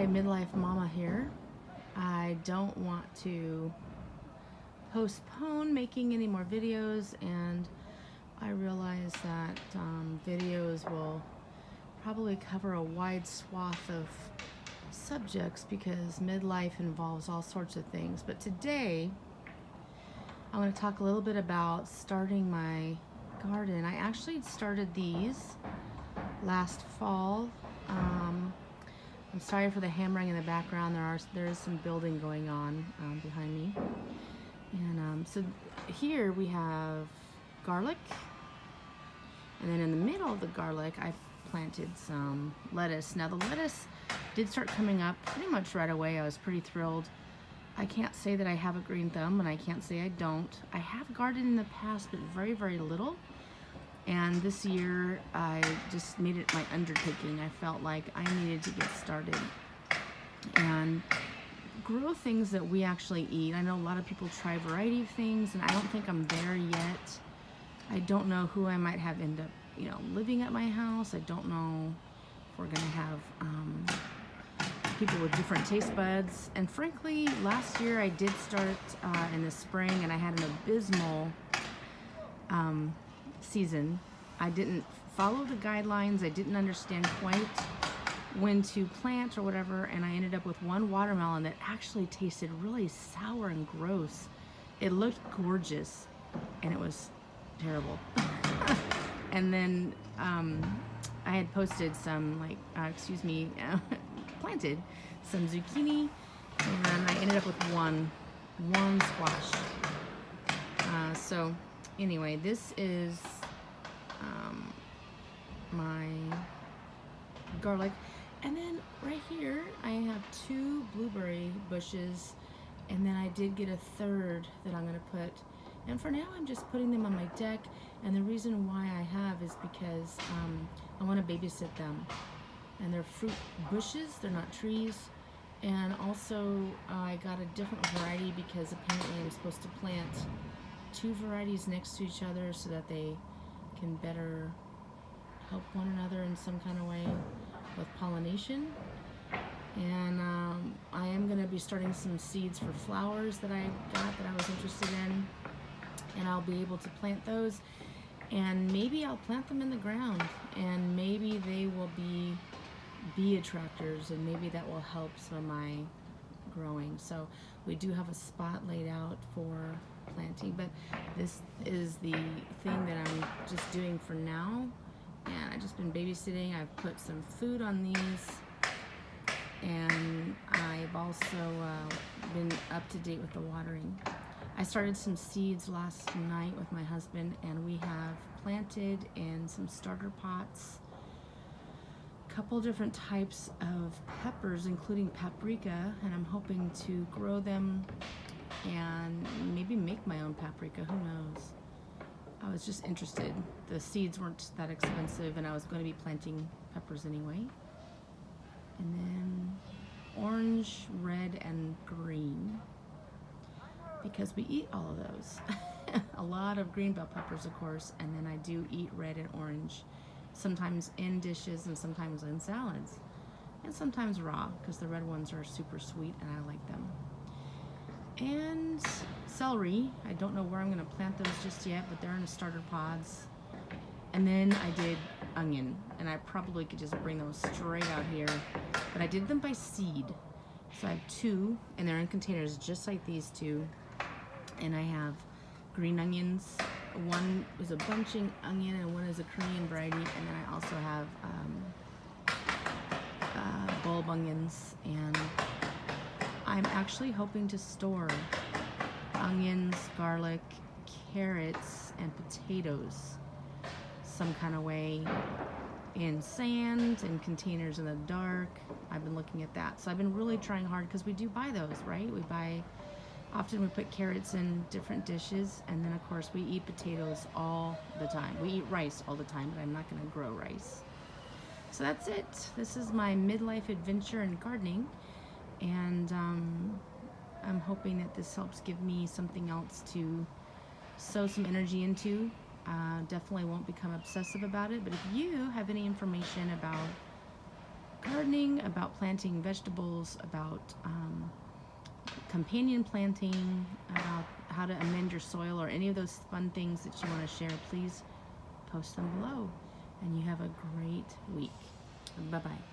Hi, midlife mama here. I don't want to postpone making any more videos, and I realize that videos will probably cover a wide swath of subjects because midlife involves all sorts of things. But today, I want to talk a little bit about starting my garden. I actually started these last fall. I'm sorry for the hammering in the background. There is some building going on behind me. And so here we have garlic. And then in the middle of the garlic, I planted some lettuce. Now the lettuce did start coming up pretty much right away. I was pretty thrilled. I can't say that I have a green thumb, and I can't say I don't. I have gardened in the past, but very, very little. And this year, I just made it my undertaking. I felt like I needed to get started and grow things that we actually eat. I know a lot of people try a variety of things, and I don't think I'm there yet. I don't know who I might have end up, living at my house. I don't know if we're gonna have people with different taste buds. And frankly, last year I did start in the spring, and I had an abysmal season. I didn't follow the guidelines. I didn't understand quite when to plant or whatever, and I ended up with one watermelon that actually tasted really sour and gross. It looked gorgeous, and it was terrible. And then I had posted some, planted some zucchini, and I ended up with one squash. So anyway, this is my garlic, and then right here I have 2 blueberry bushes, and then I did get a third that I'm going to put, and for now I'm just putting them on my deck. And the reason why I have is because I want to babysit them, and they're fruit bushes, they're not trees. And also I got a different variety because apparently I'm supposed to plant 2 varieties next to each other so that they can better help one another in some kind of way with pollination. And I am going to be starting some seeds for flowers that I got that I was interested in, and I'll be able to plant those, and maybe I'll plant them in the ground, and maybe they will be bee attractors, and maybe that will help some of my growing. So we do have a spot laid out for planting, but this is the thing that I'm just doing for now, and I've just been babysitting. I've put some food on these, and I've also been up to date with the watering. I started some seeds last night with my husband, and we have planted in some starter pots a couple different types of peppers, including paprika, and I'm hoping to grow them and maybe make my own paprika. Who knows? I was just interested. The seeds weren't that expensive, and I was going to be planting peppers anyway. And then orange, red, and green, because we eat all of those. A lot of green bell peppers, of course, and then I do eat red and orange, sometimes in dishes and sometimes in salads, and sometimes raw, because the red ones are super sweet and I like them. And celery, I don't know where I'm going to plant those just yet, but they're in the starter pods. And then I did onion, and I probably could just bring those straight out here, but I did them by seed. So I have 2, and they're in containers just like these 2. And I have green onions. One is a bunching onion, and one is a Korean variety. And then I also have bulb onions, and I'm actually hoping to store onions, garlic, carrots, and potatoes some kind of way in sand and containers in the dark. I've been looking at that. So I've been really trying hard, because we do buy those, right? Often we put carrots in different dishes, and then of course we eat potatoes all the time. We eat rice all the time, but I'm not going to grow rice. So that's it. This is my midlife adventure in gardening, and I'm hoping that this helps give me something else to sow some energy into. Definitely won't become obsessive about it, but if you have any information about gardening, about planting vegetables, about companion planting, about how to amend your soil, or any of those fun things that you want to share, please post them below. And you have a great week. Bye-bye.